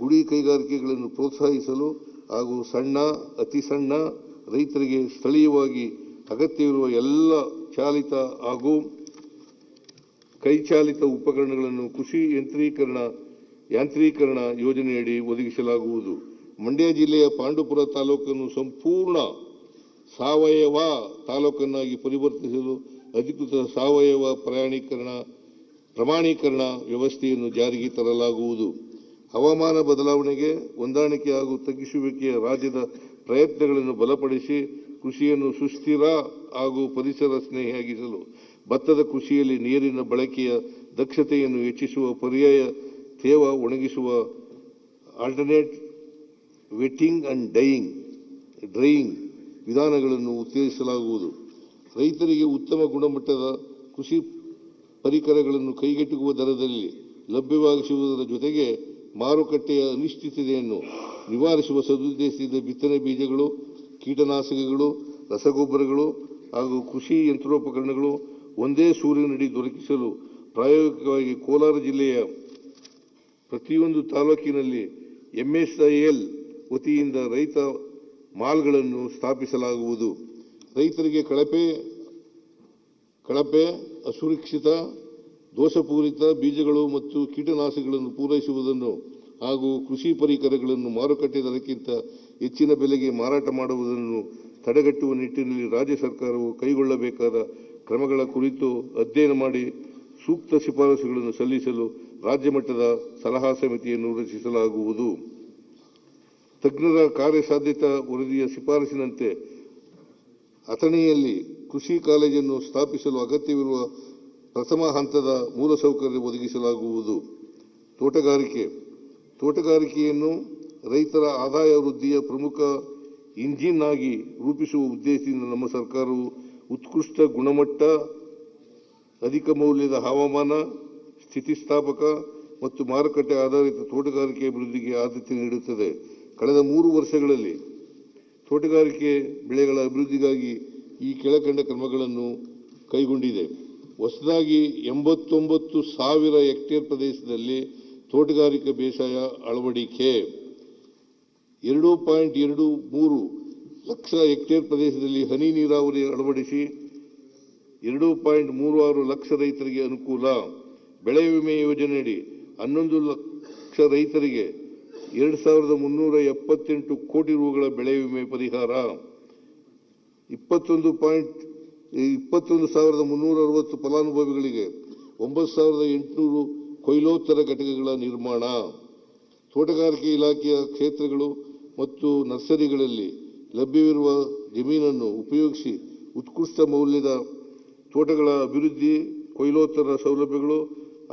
ಗುಡಿ ಕೈಗಾರಿಕೆಗಳನ್ನು ಪ್ರೋತ್ಸಾಹಿಸಲು ಹಾಗೂ ಸಣ್ಣ ಅತಿ ಸಣ್ಣ ರೈತರಿಗೆ ಸ್ಥಳೀಯವಾಗಿ ಅಗತ್ಯವಿರುವ ಎಲ್ಲ ಚಾಲಿತ ಹಾಗೂ ಕೈಚಾಲಿತ ಉಪಕರಣಗಳನ್ನು ಕೃಷಿ ಯಾಂತ್ರೀಕರಣ ಯೋಜನೆಯಡಿ ಒದಗಿಸಲಾಗುವುದು. ಮಂಡ್ಯ ಜಿಲ್ಲೆಯ ಪಾಂಡುಪುರ ತಾಲೂಕನ್ನು ಸಂಪೂರ್ಣ ಸಾವಯವ ತಾಲೂಕನ್ನಾಗಿ ಪರಿವರ್ತಿಸಲು ಅಧಿಕೃತ ಸಾವಯವ ಪ್ರಮಾಣೀಕರಣ ವ್ಯವಸ್ಥೆಯನ್ನು ಜಾರಿಗೆ ತರಲಾಗುವುದು. ಹವಾಮಾನ ಬದಲಾವಣೆಗೆ ಹೊಂದಾಣಿಕೆ ಹಾಗೂ ತಗ್ಗಿಸುವಿಕೆಯ ರಾಜ್ಯದ ಪ್ರಯತ್ನಗಳನ್ನು ಬಲಪಡಿಸಿ ಕೃಷಿಯನ್ನು ಸುಸ್ಥಿರ ಹಾಗೂ ಪರಿಸರ ಸ್ನೇಹಿಯಾಗಿಸಲು ಭತ್ತದ ಕೃಷಿಯಲ್ಲಿ ನೀರಿನ ಬಳಕೆಯ ದಕ್ಷತೆಯನ್ನು ಹೆಚ್ಚಿಸುವ ಪರ್ಯಾಯ ತೇವ ಒಣಗಿಸುವ ಆಲ್ಟರ್ನೇಟ್ ವೆಟ್ಟಿಂಗ್ ಅಂಡ್ ಡ್ರೈಯಿಂಗ್ ವಿಧಾನಗಳನ್ನು ಉತ್ತೇಜಿಸಲಾಗುವುದು. ರೈತರಿಗೆ ಉತ್ತಮ ಗುಣಮಟ್ಟದ ಕೃಷಿ ಪರಿಕರಗಳನ್ನು ಕೈಗೆಟುಕುವ ದರದಲ್ಲಿ ಲಭ್ಯವಾಗಿಸುವುದರ ಜೊತೆಗೆ ಮಾರುಕಟ್ಟೆಯ ಅನಿಶ್ಚಿತತೆಯನ್ನು ನಿವಾರಿಸುವ ಸದುದ್ದೇಶದಿಂದ ಬಿತ್ತನೆ ಬೀಜಗಳು, ಕೀಟನಾಶಕಗಳು, ರಸಗೊಬ್ಬರಗಳು ಹಾಗೂ ಕೃಷಿ ಯಂತ್ರೋಪಕರಣಗಳು ಒಂದೇ ಸೂರಿನಡಿ ದೊರಕಿಸಲು ಪ್ರಾಯೋಗಿಕವಾಗಿ ಕೋಲಾರ ಜಿಲ್ಲೆಯ ಪ್ರತಿಯೊಂದು ತಾಲೂಕಿನಲ್ಲಿ MSIL ವತಿಯಿಂದ ರೈತ ಮಾಲ್ಗಳನ್ನು ಸ್ಥಾಪಿಸಲಾಗುವುದು. ರೈತರಿಗೆ ಕಳಪೆ ಅಸುರಕ್ಷಿತ ದೋಷಪೂರಿತ ಬೀಜಗಳು ಮತ್ತು ಕೀಟನಾಶಕಗಳನ್ನು ಪೂರೈಸುವುದನ್ನು ಹಾಗೂ ಕೃಷಿ ಪರಿಕರಗಳನ್ನು ಮಾರುಕಟ್ಟೆ ದರಕ್ಕಿಂತ ಹೆಚ್ಚಿನ ಬೆಲೆಗೆ ಮಾರಾಟ ಮಾಡುವುದನ್ನು ತಡೆಗಟ್ಟುವ ನಿಟ್ಟಿನಲ್ಲಿ ರಾಜ್ಯ ಸರ್ಕಾರವು ಕೈಗೊಳ್ಳಬೇಕಾದ ಕ್ರಮಗಳ ಕುರಿತು ಅಧ್ಯಯನ ಮಾಡಿ ಸೂಕ್ತ ಶಿಫಾರಸುಗಳನ್ನು ಸಲ್ಲಿಸಲು ರಾಜ್ಯ ಮಟ್ಟದ ಸಲಹಾ ಸಮಿತಿಯನ್ನು ರಚಿಸಲಾಗುವುದು. ತಜ್ಞರ ಕಾರ್ಯಸಾಧ್ಯತಾ ವರದಿಯ ಶಿಫಾರಸಿನಂತೆ ಅಥಣಿಯಲ್ಲಿ ಕೃಷಿ ಕಾಲೇಜನ್ನು ಸ್ಥಾಪಿಸಲು ಅಗತ್ಯವಿರುವ ಪ್ರಥಮ ಹಂತದ ಮೂಲಸೌಕರ್ಯ ಒದಗಿಸಲಾಗುವುದು. ತೋಟಗಾರಿಕೆಯನ್ನು ರೈತರ ಆದಾಯ ವೃದ್ಧಿಯ ಪ್ರಮುಖ ಇಂಜಿನ್ ಆಗಿ ರೂಪಿಸುವ ಉದ್ದೇಶದಿಂದ ನಮ್ಮ ಸರ್ಕಾರವು ಉತ್ಕೃಷ್ಟ ಗುಣಮಟ್ಟ, ಅಧಿಕ ಮೌಲ್ಯದ ಹವಾಮಾನ ಸ್ಥಿತಿಸ್ಥಾಪಕ ಮತ್ತು ಮಾರುಕಟ್ಟೆ ಆಧಾರಿತ ತೋಟಗಾರಿಕೆ ಅಭಿವೃದ್ಧಿಗೆ ಆದ್ಯತೆ ನೀಡುತ್ತದೆ. ಕಳೆದ 3 ವರ್ಷಗಳಲ್ಲಿ ತೋಟಗಾರಿಕೆ ಬೆಳೆಗಳ ಅಭಿವೃದ್ಧಿಗಾಗಿ ಈ ಕೆಳಕಂಡ ಕ್ರಮಗಳನ್ನು ಕೈಗೊಂಡಿದೆ. ಹೊಸದಾಗಿ 89,000 ಹೆಕ್ಟೇರ್ ಪ್ರದೇಶದಲ್ಲಿ ತೋಟಗಾರಿಕಾ ಬೇಸಾಯ ಅಳವಡಿಕೆ, 2.23 ಲಕ್ಷ ಹೆಕ್ಟೇರ್ ಪ್ರದೇಶದಲ್ಲಿ ಹನಿ ನೀರಾವರಿ ಅಳವಡಿಸಿ 2.36 ಲಕ್ಷ ರೈತರಿಗೆ ಅನುಕೂಲ. ಬೆಳೆ ವಿಮೆ ಯೋಜನೆಯಡಿ 11 ಲಕ್ಷ ರೈತರಿಗೆ 2,378 ಕೋಟಿ ರುಗಳ ಬೆಳೆ ವಿಮೆ ಪರಿಹಾರ, 21,360 ಫಲಾನುಭವಿಗಳಿಗೆ 9,800 ಕೊಯ್ಲೋತ್ತರ ಘಟಕಗಳ ನಿರ್ಮಾಣ. ತೋಟಗಾರಿಕೆ ಇಲಾಖೆಯ ಕ್ಷೇತ್ರಗಳು ಮತ್ತು ನರ್ಸರಿಗಳಲ್ಲಿ ಲಭ್ಯವಿರುವ ಜಮೀನನ್ನು ಉಪಯೋಗಿಸಿ ಉತ್ಕೃಷ್ಟ ಮೌಲ್ಯದ ತೋಟಗಳ ಅಭಿವೃದ್ಧಿ, ಕೊಯ್ಲೋತ್ತರ ಸೌಲಭ್ಯಗಳು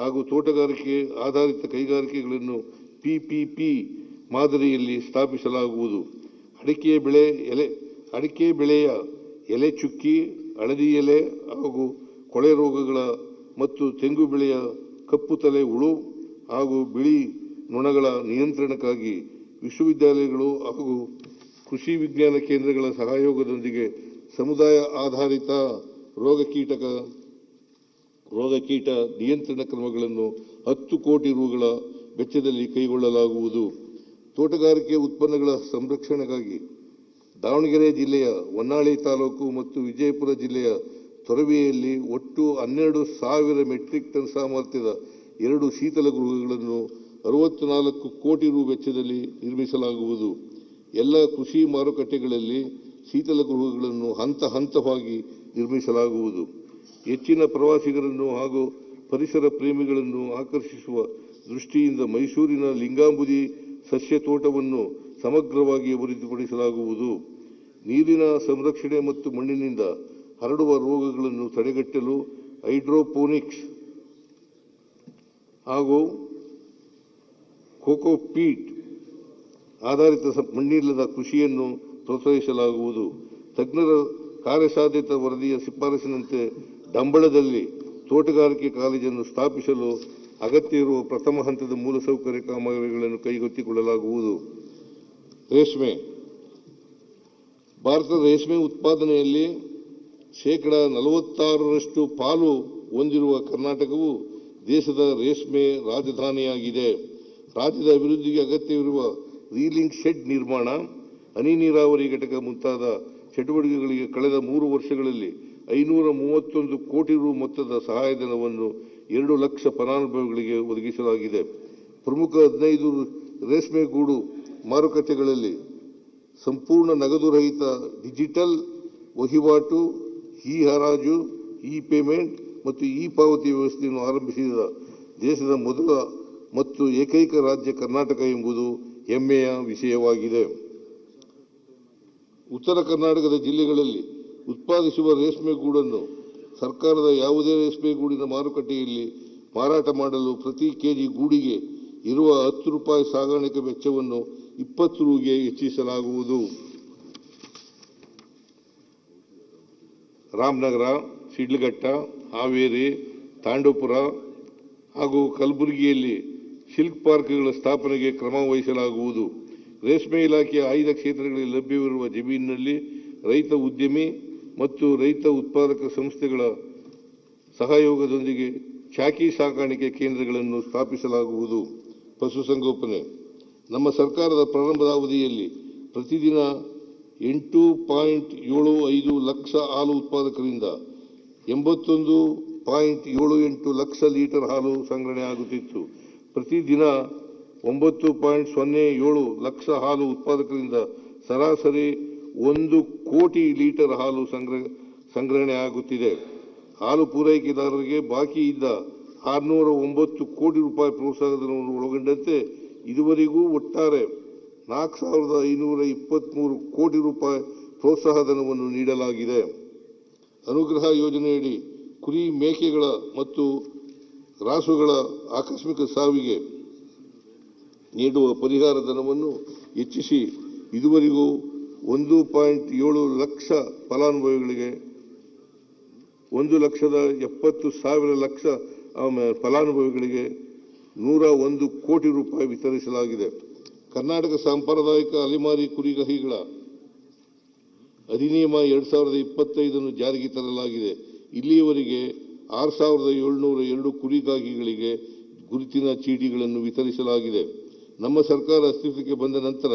ಹಾಗೂ ತೋಟಗಾರಿಕೆ ಆಧಾರಿತ ಕೈಗಾರಿಕೆಗಳನ್ನು PPP ಮಾದರಿಯಲ್ಲಿ ಸ್ಥಾಪಿಸಲಾಗುವುದು. ಅಡಿಕೆ ಬೆಳೆಯ ಎಲೆ ಚುಕ್ಕಿ, ಹಳದಿ ಎಲೆ ಹಾಗೂ ಕೊಳೆ ರೋಗಗಳ ಮತ್ತು ತೆಂಗು ಬೆಳೆಯ ಕಪ್ಪು ತಲೆ ಹುಳು ಹಾಗೂ ಬಿಳಿ ನೊಣಗಳ ನಿಯಂತ್ರಣಕ್ಕಾಗಿ ವಿಶ್ವವಿದ್ಯಾಲಯಗಳು ಹಾಗೂ ಕೃಷಿ ವಿಜ್ಞಾನ ಕೇಂದ್ರಗಳ ಸಹಯೋಗದೊಂದಿಗೆ ಸಮುದಾಯ ಆಧಾರಿತ ರೋಗಕೀಟ ನಿಯಂತ್ರಣ ಕ್ರಮಗಳನ್ನು 10 ಕೋಟಿ ರುಗಳ ವೆಚ್ಚದಲ್ಲಿ ಕೈಗೊಳ್ಳಲಾಗುವುದು. ತೋಟಗಾರಿಕೆ ಉತ್ಪನ್ನಗಳ ಸಂರಕ್ಷಣೆಗಾಗಿ ದಾವಣಗೆರೆ ಜಿಲ್ಲೆಯ ಹೊನ್ನಾಳಿ ತಾಲೂಕು ಮತ್ತು ವಿಜಯಪುರ ಜಿಲ್ಲೆಯ ತೊರವಿಯಲ್ಲಿ ಒಟ್ಟು 12,000 ಮೆಟ್ರಿಕ್ ಟನ್ ಸಾಮರ್ಥ್ಯದ 2 ಶೀತಲ ಗೃಹಗಳನ್ನು 64 ಕೋಟಿ ರು ವೆಚ್ಚದಲ್ಲಿ ನಿರ್ಮಿಸಲಾಗುವುದು. ಎಲ್ಲ ಕೃಷಿ ಮಾರುಕಟ್ಟೆಗಳಲ್ಲಿ ಶೀತಲ ಗೃಹಗಳನ್ನು ಹಂತವಾಗಿ ನಿರ್ಮಿಸಲಾಗುವುದು. ಹೆಚ್ಚಿನ ಪ್ರವಾಸಿಗರನ್ನು ಹಾಗೂ ಪರಿಸರ ಪ್ರೇಮಿಗಳನ್ನು ಆಕರ್ಷಿಸುವ ದೃಷ್ಟಿಯಿಂದ ಮೈಸೂರಿನ ಲಿಂಗಾಂಬುದಿ ಸಸ್ಯ ತೋಟವನ್ನು ಸಮಗ್ರವಾಗಿ ಅಭಿವೃದ್ಧಿಪಡಿಸಲಾಗುವುದು. ನೀರಿನ ಸಂರಕ್ಷಣೆ ಮತ್ತು ಮಣ್ಣಿನಿಂದ ಹರಡುವ ರೋಗಗಳನ್ನು ತಡೆಗಟ್ಟಲು ಹೈಡ್ರೋಪೋನಿಕ್ಸ್ ಹಾಗೂ ಕೋಕೋಪೀಟ್ ಆಧಾರಿತ ಮಣ್ಣಿಲ್ಲದ ಕೃಷಿಯನ್ನು ಪ್ರೋತ್ಸಾಹಿಸಲಾಗುವುದು. ತಜ್ಞರ ಕಾರ್ಯಸಾಧ್ಯತಾ ವರದಿಯ ಶಿಫಾರಸಿನಂತೆ ಡಂಬಳದಲ್ಲಿ ತೋಟಗಾರಿಕೆ ಕಾಲೇಜನ್ನು ಸ್ಥಾಪಿಸಲು ಅಗತ್ಯ ಇರುವ ಪ್ರಥಮ ಹಂತದ ಮೂಲಸೌಕರ್ಯ ಕಾಮಗಾರಿಗಳನ್ನು ಕೈಗೆತ್ತಿಕೊಳ್ಳಲಾಗುವುದು. ರೇಷ್ಮೆ. ಭಾರತದ ರೇಷ್ಮೆ ಉತ್ಪಾದನೆಯಲ್ಲಿ 46% ಪಾಲು ಹೊಂದಿರುವ ಕರ್ನಾಟಕವು ದೇಶದ ರೇಷ್ಮೆ ರಾಜಧಾನಿಯಾಗಿದೆ. ರಾಜ್ಯದ ಅಭಿವೃದ್ಧಿಗೆ ಅಗತ್ಯವಿರುವ ರೀಲಿಂಗ್ ಶೆಡ್ ನಿರ್ಮಾಣ, ಹನಿ ನೀರಾವರಿ ಘಟಕ ಮುಂತಾದ ಚಟುವಟಿಕೆಗಳಿಗೆ ಕಳೆದ 3 ವರ್ಷಗಳಲ್ಲಿ 531 ಕೋಟಿ ರು ಮೊತ್ತದ ಸಹಾಯಧನವನ್ನು 2 ಲಕ್ಷ ಫಲಾನುಭವಿಗಳಿಗೆ ಒದಗಿಸಲಾಗಿದೆ. ಪ್ರಮುಖ 15 ರೇಷ್ಮೆಗೂಡು ಮಾರುಕಟ್ಟೆಗಳಲ್ಲಿ ಸಂಪೂರ್ಣ ನಗದು ರಹಿತ ಡಿಜಿಟಲ್ ವಹಿವಾಟು, ಇ-ಹರಾಜು, ಇ-ಪೇಮೆಂಟ್ ಮತ್ತು ಇ-ಪಾವತಿ ವ್ಯವಸ್ಥೆಯನ್ನು ಆರಂಭಿಸಿದ ದೇಶದ ಮೊದಲ ಮತ್ತು ಏಕೈಕ ರಾಜ್ಯ ಕರ್ನಾಟಕ ಎಂಬುದು ಹೆಮ್ಮೆಯ ವಿಷಯವಾಗಿದೆ. ಉತ್ತರ ಕರ್ನಾಟಕದ ಜಿಲ್ಲೆಗಳಲ್ಲಿ ಉತ್ಪಾದಿಸುವ ರೇಷ್ಮೆಗೂಡನ್ನು ಸರ್ಕಾರದ ಯಾವುದೇ ರೇಷ್ಮೆಗೂಡಿನ ಮಾರುಕಟ್ಟೆಯಲ್ಲಿ ಮಾರಾಟ ಮಾಡಲು ಪ್ರತಿ ಕೆಜಿ ಗೂಡಿಗೆ ಇರುವ 10 ರೂಪಾಯಿ ಸಾಗಾಣಿಕೆ ವೆಚ್ಚವನ್ನು 20 ರುಗೆ ಹೆಚ್ಚಿಸಲಾಗುವುದು. ರಾಮನಗರ, ಶಿಡ್ಲಘಟ್ಟ, ಹಾವೇರಿ, ತಾಂಡವಪುರ ಹಾಗೂ ಕಲಬುರಗಿಯಲ್ಲಿ ಸಿಲ್ಕ್ ಪಾರ್ಕ್ಗಳ ಸ್ಥಾಪನೆಗೆ ಕ್ರಮ ವಹಿಸಲಾಗುವುದು. ರೇಷ್ಮೆ ಇಲಾಖೆಯ ಆಯ್ದ ಕ್ಷೇತ್ರಗಳಲ್ಲಿ ಲಭ್ಯವಿರುವ ಜಮೀನಿನಲ್ಲಿ ರೈತ ಉದ್ಯಮಿ ಮತ್ತು ರೈತ ಉತ್ಪಾದಕ ಸಂಸ್ಥೆಗಳ ಸಹಯೋಗದೊಂದಿಗೆ ಚಾಕಿ ಸಾಕಾಣಿಕೆ ಕೇಂದ್ರಗಳನ್ನು ಸ್ಥಾಪಿಸಲಾಗುವುದು. ಪಶುಸಂಗೋಪನೆ ನಮ್ಮ ಸರ್ಕಾರದ ಪ್ರಾರಂಭದ ಅವಧಿಯಲ್ಲಿ ಪ್ರತಿದಿನ 8.75 ಲಕ್ಷ ಹಾಲು ಉತ್ಪಾದಕರಿಂದ 81.78 ಲಕ್ಷ ಲೀಟರ್ ಹಾಲು ಸಂಗ್ರಹಣೆ ಆಗುತ್ತಿತ್ತು. ಪ್ರತಿದಿನ 9.07 ಲಕ್ಷ ಹಾಲು ಉತ್ಪಾದಕರಿಂದ ಸರಾಸರಿ 1 ಕೋಟಿ ಲೀಟರ್ ಹಾಲು ಸಂಗ್ರಹಣೆ ಆಗುತ್ತಿದೆ. ಹಾಲು ಪೂರೈಕೆದಾರರಿಗೆ ಬಾಕಿ ಇದ್ದ 609 ಕೋಟಿ ರೂಪಾಯಿ ಪ್ರೋತ್ಸಾಹಧನವನ್ನು ಒಳಗೊಂಡಂತೆ ಇದುವರೆಗೂ ಒಟ್ಟಾರೆ 4,523 ಕೋಟಿ ರೂಪಾಯಿ ಪ್ರೋತ್ಸಾಹಧನವನ್ನು ನೀಡಲಾಗಿದೆ. ಅನುಗ್ರಹ ಯೋಜನೆಯಡಿ ಕುರಿ, ಮೇಕೆಗಳ ಮತ್ತು ರಾಸುಗಳ ಆಕಸ್ಮಿಕ ಸಾವಿಗೆ ನೀಡುವ ಪರಿಹಾರ ಧನವನ್ನು ಹೆಚ್ಚಿಸಿ ಇದುವರೆಗೂ 1.7 ಲಕ್ಷ ಫಲಾನುಭವಿಗಳಿಗೆ 1,70,000 ಫಲಾನುಭವಿಗಳಿಗೆ 101 ಕೋಟಿ ರೂಪಾಯಿ ವಿತರಿಸಲಾಗಿದೆ. ಕರ್ನಾಟಕ ಸಾಂಪ್ರದಾಯಿಕ ಅಲೆಮಾರಿ ಕುರಿಗಾಹಿಗಳ ಅಧಿನಿಯಮ 2025 ಜಾರಿಗೆ ತರಲಾಗಿದೆ. ಇಲ್ಲಿಯವರೆಗೆ 6,702 ಕುರಿಗಾಹಿಗಳಿಗೆ ಗುರುತಿನ ಚೀಟಿಗಳನ್ನು ವಿತರಿಸಲಾಗಿದೆ. ನಮ್ಮ ಸರ್ಕಾರ ಅಸ್ತಿತ್ವಕ್ಕೆ ಬಂದ ನಂತರ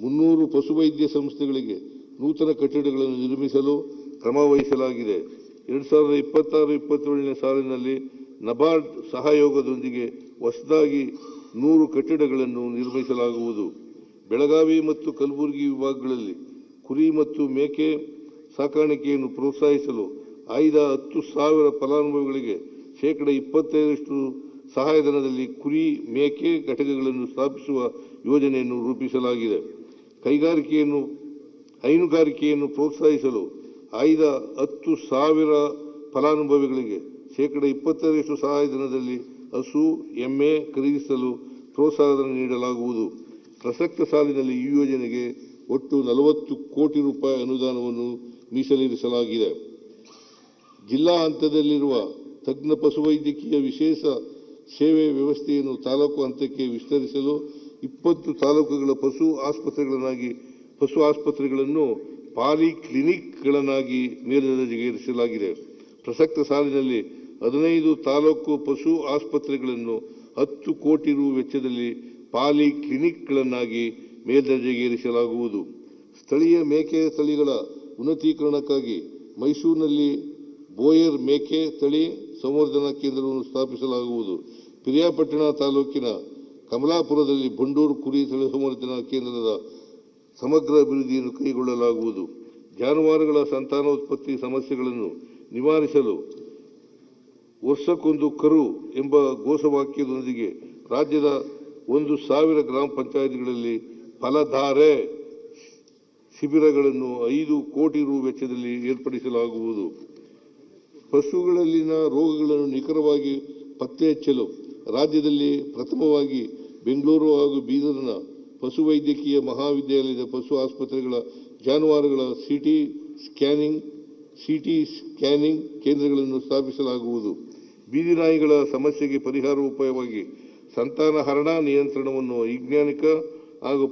300 ಪಶುವೈದ್ಯ ಸಂಸ್ಥೆಗಳಿಗೆ ನೂತನ ಕಟ್ಟಡಗಳನ್ನು ನಿರ್ಮಿಸಲು ಕ್ರಮ ವಹಿಸಲಾಗಿದೆ. 2026-27ನೇ ಸಾಲಿನಲ್ಲಿ ನಬಾರ್ಡ್ ಸಹಯೋಗದೊಂದಿಗೆ ಹೊಸದಾಗಿ 100 ಕಟ್ಟಡಗಳನ್ನು ನಿರ್ಮಿಸಲಾಗುವುದು. ಬೆಳಗಾವಿ ಮತ್ತು ಕಲಬುರಗಿ ವಿಭಾಗಗಳಲ್ಲಿ ಕುರಿ ಮತ್ತು ಮೇಕೆ ಸಾಕಾಣಿಕೆಯನ್ನು ಪ್ರೋತ್ಸಾಹಿಸಲು ಆಯ್ದ 10,000 ಫಲಾನುಭವಿಗಳಿಗೆ 25% ಸಹಾಯಧನದಲ್ಲಿ ಕುರಿ, ಮೇಕೆ ಘಟಕಗಳನ್ನು ಸ್ಥಾಪಿಸುವ ಯೋಜನೆಯನ್ನು ರೂಪಿಸಲಾಗಿದೆ. ಹೈನುಗಾರಿಕೆಯನ್ನು ಪ್ರೋತ್ಸಾಹಿಸಲು ಆಯ್ದ 10,000 ಫಲಾನುಭವಿಗಳಿಗೆ 25% ಸಹಾಯಧನದಲ್ಲಿ ಹಸು, ಎಮ್ಮೆ ಖರೀದಿಸಲು ಪ್ರೋತ್ಸಾಹಧನ ನೀಡಲಾಗುವುದು. ಪ್ರಸಕ್ತ ಸಾಲಿನಲ್ಲಿ ಈ ಯೋಜನೆಗೆ ಒಟ್ಟು 40 ಕೋಟಿ ರೂಪಾಯಿ ಅನುದಾನವನ್ನು ಮೀಸಲಿರಿಸಲಾಗಿದೆ. ಜಿಲ್ಲಾ ಹಂತದಲ್ಲಿರುವ ತಜ್ಞ ಪಶುವೈದ್ಯಕೀಯ ವಿಶೇಷ ಸೇವೆ ವ್ಯವಸ್ಥೆಯನ್ನು ತಾಲೂಕು ಹಂತಕ್ಕೆ ವಿಸ್ತರಿಸಲು 20 ತಾಲೂಕುಗಳ ಪಶು ಆಸ್ಪತ್ರೆಗಳನ್ನು ಪಾಲಿಕ್ಲಿನಿಕ್ಗಳನ್ನಾಗಿ ಮೇಲ್ದರ್ಜೆಗೇರಿಸಲಾಗಿದೆ. ಪ್ರಸಕ್ತ ಸಾಲಿನಲ್ಲಿ 15 ತಾಲೂಕು ಪಶು ಆಸ್ಪತ್ರೆಗಳನ್ನು 10 ಕೋಟಿ ರು ವೆಚ್ಚದಲ್ಲಿ ಪಾಲಿಕ್ಲಿನಿಕ್ಗಳನ್ನಾಗಿ ಮೇಲ್ದರ್ಜೆಗೇರಿಸಲಾಗುವುದು. ಸ್ಥಳೀಯ ಮೇಕೆ ತಳಿಗಳ ಉನ್ನತೀಕರಣಕ್ಕಾಗಿ ಮೈಸೂರಿನಲ್ಲಿ ಬೋಯರ್ ಮೇಕೆ ತಳಿ ಸಂವರ್ಧನಾ ಕೇಂದ್ರವನ್ನು ಸ್ಥಾಪಿಸಲಾಗುವುದು. ಪಿರಿಯಾಪಟ್ಟಣ ತಾಲೂಕಿನ ಕಮಲಾಪುರದಲ್ಲಿ ಬಂಡೂರು ಕುರಿ ತಳಿ ಸಂವರ್ಧನಾ ಕೇಂದ್ರದ ಸಮಗ್ರ ಅಭಿವೃದ್ಧಿಯನ್ನು ಕೈಗೊಳ್ಳಲಾಗುವುದು. ಜಾನುವಾರುಗಳ ಸಂತಾನೋತ್ಪತ್ತಿ ಸಮಸ್ಯೆಗಳನ್ನು ನಿವಾರಿಸಲು ವರ್ಷಕ್ಕೊಂದು ಕರು ಎಂಬ ಘೋಷವಾಕ್ಯದೊಂದಿಗೆ ರಾಜ್ಯದ 1,000 ಗ್ರಾಮ ಪಂಚಾಯಿತಿಗಳಲ್ಲಿ ಫಲಧಾರೆ ಶಿಬಿರಗಳನ್ನು 5 ಕೋಟಿ ರು ವೆಚ್ಚದಲ್ಲಿ ಏರ್ಪಡಿಸಲಾಗುವುದು. ಪಶುಗಳಲ್ಲಿನ ರೋಗಗಳನ್ನು ನಿಖರವಾಗಿ ಪತ್ತೆ ಹಚ್ಚಲು ರಾಜ್ಯದಲ್ಲಿ ಪ್ರಥಮವಾಗಿ ಬೆಂಗಳೂರು ಹಾಗೂ ಬೀದರ್ನ ಪಶುವೈದ್ಯಕೀಯ ಮಹಾವಿದ್ಯಾಲಯದ ಪಶು ಆಸ್ಪತ್ರೆಗಳ ಜಾನುವಾರುಗಳ ಸಿಟಿ ಸ್ಕ್ಯಾನಿಂಗ್ ಕೇಂದ್ರಗಳನ್ನು ಸ್ಥಾಪಿಸಲಾಗುವುದು. ಬೀದಿ ನಾಯಿಗಳ ಸಮಸ್ಯೆಗೆ ಪರಿಹಾರೋಪಾಯವಾಗಿ ಸಂತಾನಹರಣ ನಿಯಂತ್ರಣವನ್ನು ವೈಜ್ಞಾನಿಕ ಹಾಗೂ